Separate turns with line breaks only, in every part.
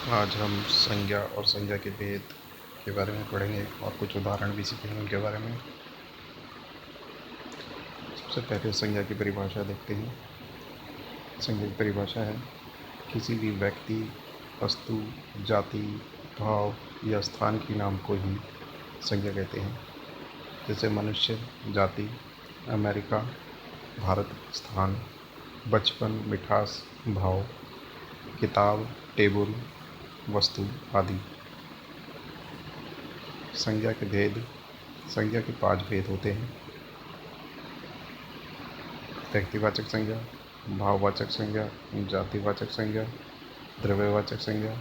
आज हम संज्ञा और संज्ञा के भेद के बारे में पढ़ेंगे और कुछ उदाहरण भी सीखेंगे उनके बारे में। सबसे पहले संज्ञा की परिभाषा देखते हैं। संज्ञा की परिभाषा है किसी भी व्यक्ति, वस्तु, जाति, भाव या स्थान के नाम को ही संज्ञा कहते हैं। जैसे मनुष्य, जाति, अमेरिका, भारत, स्थान, बचपन, मिठास, भाव, किताब, टेबल, वस्तु आदि। संज्ञा के भेद। संज्ञा के 5 भेद होते हैं। व्यक्तिवाचक संज्ञा, भाववाचक संज्ञा, जातिवाचक संज्ञा, द्रव्यवाचक संज्ञा,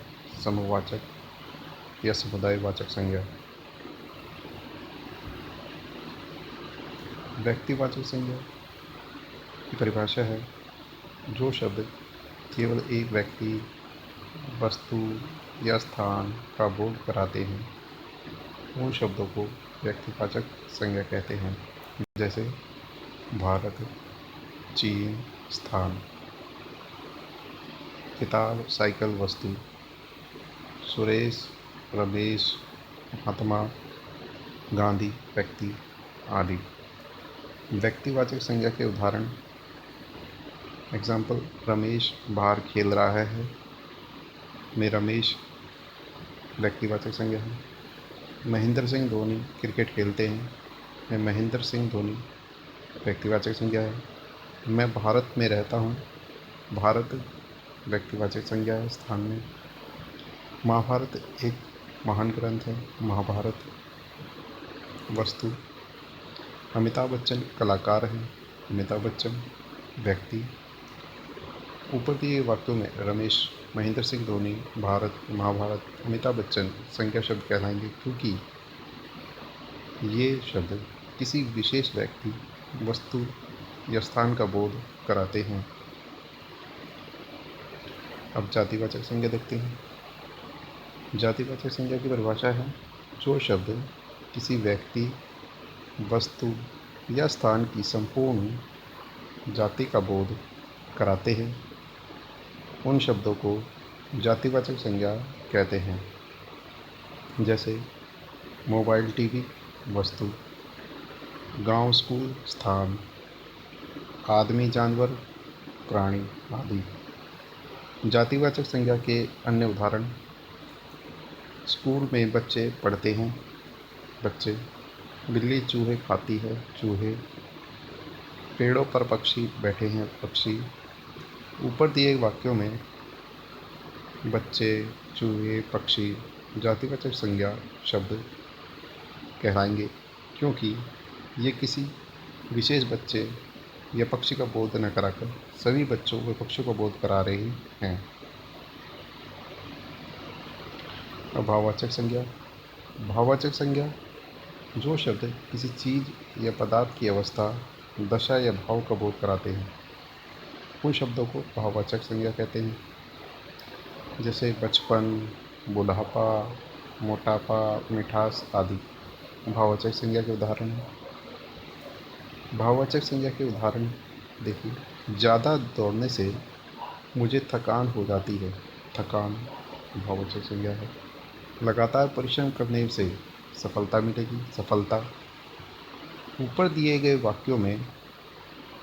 समूहवाचक या समुदायवाचक संज्ञा। व्यक्तिवाचक संज्ञा की परिभाषा है जो शब्द केवल एक व्यक्ति, वस्तु या स्थान का बोध कराते हैं उन शब्दों को व्यक्तिवाचक संज्ञा कहते हैं। जैसे भारत, चीन, स्थान। किताब, साइकिल, वस्तु। सुरेश, रमेश, महात्मा गांधी, व्यक्ति आदि। व्यक्तिवाचक संज्ञा के उदाहरण। एग्जाम्पल, रमेश बाहर खेल रहा है में रमेश व्यक्तिवाचक संज्ञा है। महेंद्र सिंह धोनी क्रिकेट खेलते हैं में महेंद्र सिंह धोनी व्यक्तिवाचक संज्ञा है। मैं भारत में रहता हूँ, भारत व्यक्तिवाचक संज्ञा है स्थान में। महाभारत एक महान ग्रंथ है, महाभारत वस्तु। अमिताभ बच्चन कलाकार हैं, अमिताभ बच्चन व्यक्ति। ऊपर दिए वाक्यों में रमेश, महेंद्र सिंह धोनी, भारत, महाभारत, अमिताभ बच्चन संज्ञा शब्द कहलाएंगे क्योंकि ये शब्द किसी विशेष व्यक्ति, वस्तु या स्थान का बोध कराते हैं। अब जातिवाचक संज्ञा देखते हैं। जातिवाचक संज्ञा की परिभाषा है जो शब्द किसी व्यक्ति, वस्तु या स्थान की संपूर्ण जाति का बोध कराते हैं उन शब्दों को जातिवाचक संज्ञा कहते हैं। जैसे मोबाइल, टीवी, वस्तु। गांव, स्कूल, स्थान। आदमी, जानवर, प्राणी आदि। जातिवाचक संज्ञा के अन्य उदाहरण। स्कूल में बच्चे पढ़ते हैं, बच्चे। बिल्ली चूहे खाती है, चूहे। पेड़ों पर पक्षी बैठे हैं, पक्षी। ऊपर दिए वाक्यों में बच्चे, चूहे, पक्षी जातिवाचक संज्ञा शब्द कहलाएंगे क्योंकि ये किसी विशेष बच्चे या पक्षी का बोध न कराकर सभी बच्चों व पक्षियों का बोध करा रहे हैं। अब भाववाचक संज्ञा। भाववाचक संज्ञा जो शब्द किसी चीज़ या पदार्थ की अवस्था, दशा या भाव का बोध कराते हैं उन शब्दों को भाववाचक संज्ञा कहते हैं। जैसे बचपन, बुढ़ापा, मोटापा, मिठास आदि भाववाचक संज्ञा के उदाहरण हैं। भाववाचक संज्ञा के उदाहरण देखिए, ज़्यादा दौड़ने से मुझे थकान हो जाती है, थकान भाववाचक संज्ञा है। लगातार परिश्रम करने से सफलता मिलेगी, सफलता। ऊपर दिए गए वाक्यों में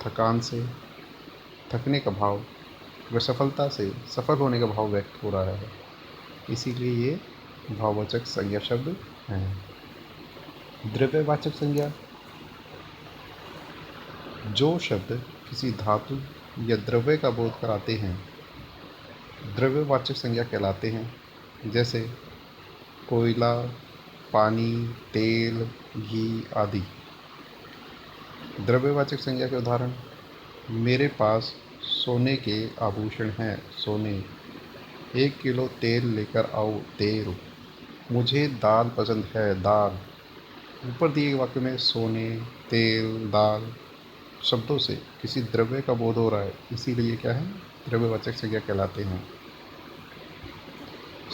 थकान से थकने का भाव व सफलता से सफल होने का भाव व्यक्त हो रहा है, इसीलिए ये भाववाचक संज्ञा शब्द हैं। द्रव्यवाचक संज्ञा जो शब्द किसी धातु या द्रव्य का बोध कराते हैं द्रव्यवाचक संज्ञा कहलाते हैं। जैसे कोयला, पानी, तेल, घी आदि। द्रव्यवाचक संज्ञा के उदाहरण। मेरे पास सोने के आभूषण हैं, सोने। 1 किलो तेल लेकर आओ, तेल। मुझे दाल पसंद है, दाल। ऊपर दिए वाक्य में सोने, तेल, दाल शब्दों से किसी द्रव्य का बोध हो रहा है, इसीलिए क्या है, द्रव्यवाचक संज्ञा कहलाते हैं।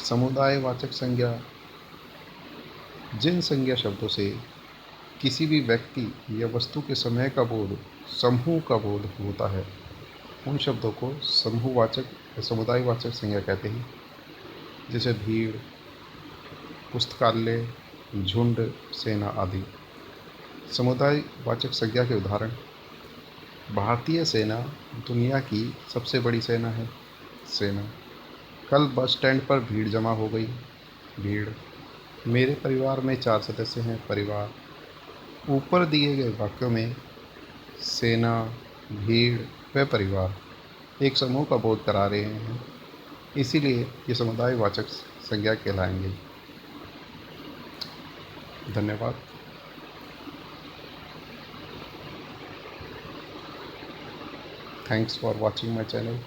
समुदायवाचक संज्ञा जिन संज्ञा शब्दों से किसी भी व्यक्ति या वस्तु के समय का बोध, समूह का बोध होता है उन शब्दों को समूहवाचक या समुदायवाचक संज्ञा कहते हैं। जैसे भीड़, पुस्तकालय, झुंड, सेना आदि। समुदायवाचक संज्ञा के उदाहरण: भारतीय सेना दुनिया की सबसे बड़ी सेना है। सेना। कल बस स्टैंड पर भीड़ जमा हो गई। भीड़। मेरे परिवार में 4 सदस्य हैं। परिवार। ऊपर दिए गए वाक्यों में सेना, भीड़ व परिवार एक समूह का बोध करा रहे हैं, इसीलिए ये समुदायवाचक संज्ञा कहलाएंगे। धन्यवाद। Thanks for watching my channel.